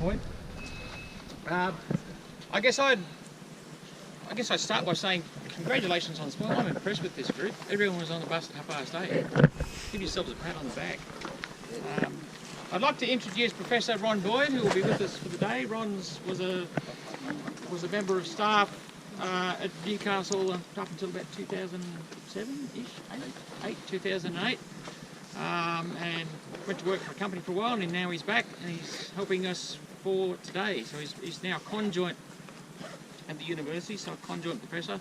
point. I guess I'd start by saying congratulations on this one. I'm impressed with this group. Everyone was on the bus at 8:30. Give yourselves a pat on the back. I'd like to introduce Professor Ron Boyd, who will be with us for the day. Ron was a member of staff at Newcastle up until about 2007-ish, 2008, and went to work for a company for a while, and now he's back and he's helping us for today. So he's now a conjoint at the university, so a conjoint professor,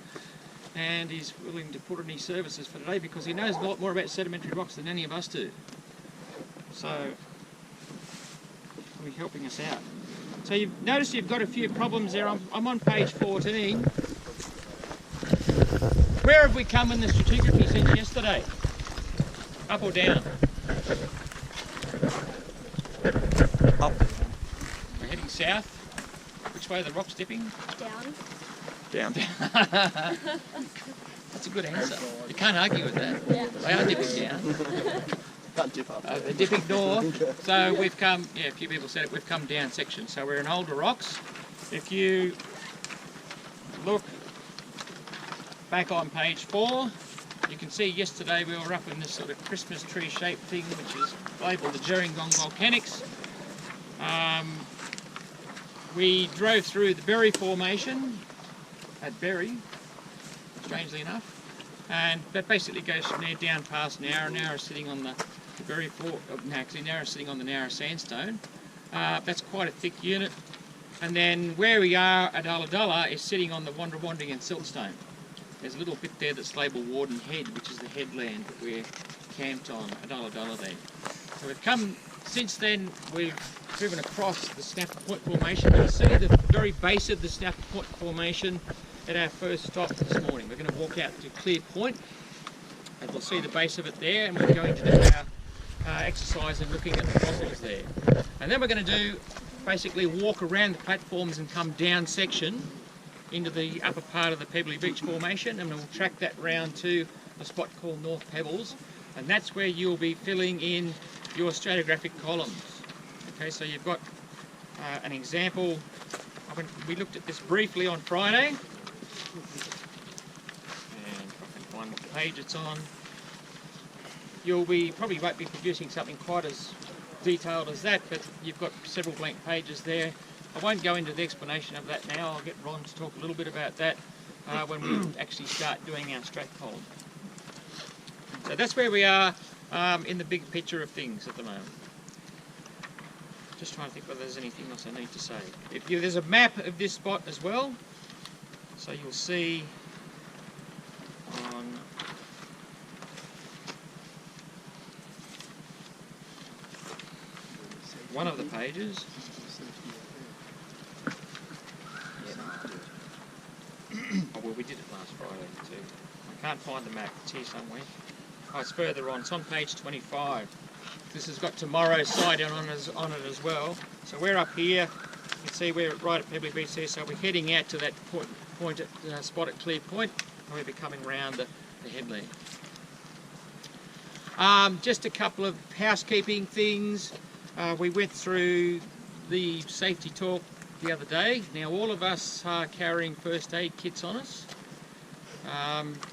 and he's willing to put in his services for today because he knows a lot more about sedimentary rocks than any of us do. So he'll be helping us out. So you've noticed you've got a few problems there. I'm on page 14. Where have we come in the stratigraphy since yesterday? Up or down? Up. We're heading south. Which way are the rocks dipping? Down. Down. That's a good answer. You can't argue with that. Yeah. They are dipping down. Can't dip up. They're dipping north. So we've come, yeah, a few people said it, we've come down section. So we're in older rocks. If you look back on page 4, you can see yesterday we were up in this sort of Christmas tree shaped thing, which is labelled the Gerringong Volcanics. We drove through the Berry Formation at Berry, strangely enough, and that basically goes from there down past Nowra. Nowra sitting on the Berry Nowra sitting on the Nowra sandstone. That's quite a thick unit. And then where we are at Ulladulla is sitting on the Wandrawanding and Siltstone. There's a little bit there that's labelled Warden Head, which is the headland that we're camped on at Ulladulla then. So we've come, since then, we've driven across the Snapper Point Formation. You'll see the very base of the Snapper Point Formation at our first stop this morning. We're going to walk out to Clear Point, and we'll see the base of it there, and we're going to do our exercise and looking at the fossils there. And then we're going to do, basically walk around the platforms and come down section into the upper part of the Pebbly Beach Formation, and we'll track that round to a spot called North Pebbles, and that's where you'll be filling in your stratigraphic columns. Okay, so you've got an example. We looked at this briefly on Friday, and if I can find what page it's on, probably won't be producing something quite as detailed as that, but you've got several blank pages there. I won't go into the explanation of that now. I'll get Ron to talk a little bit about that when we actually start doing our strat column. So that's where we are in the big picture of things at the moment. Just trying to think whether there's anything else I need to say. There's a map of this spot as well. So you'll see on one of the pages. Oh, well, we did it last Friday too. I can't find the map. It's here somewhere. Oh, it's further on. It's on page 25. This has got tomorrow's site on it as well. So we're up here. You can see we're right at Pebbly Beach there. So we're heading out to that spot at Clear Point, and we'll be coming round the headland. Just a couple of housekeeping things. We went through the safety talk the other day. Now all of us are carrying first aid kits on us.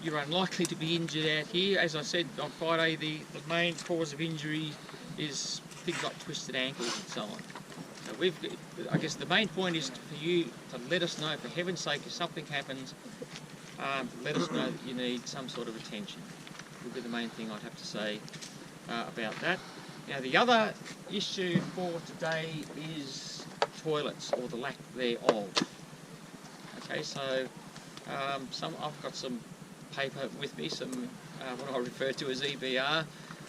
You're unlikely to be injured out here. As I said on Friday, the main cause of injury is things like twisted ankles and so on. So I guess the main point is for you to let us know, for heaven's sake, if something happens, let us know that you need some sort of attention. Would be the main thing I'd have to say about that. Now the other issue for today is toilets, or the lack thereof. Okay, so I've got some paper with me, some what I refer to as EBR.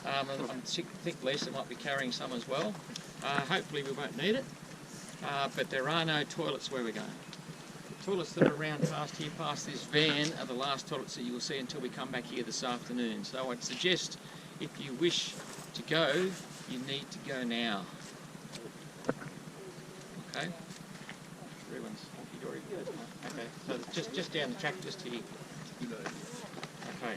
I think Lisa might be carrying some as well. Hopefully we won't need it, but there are no toilets where we're going. The toilets that are around past here, past this van, are the last toilets that you will see until we come back here this afternoon. So I'd suggest, if you wish to go, you need to go now. Okay? Everyone's hunky-dory. Okay, so just down the track, just here. Okay.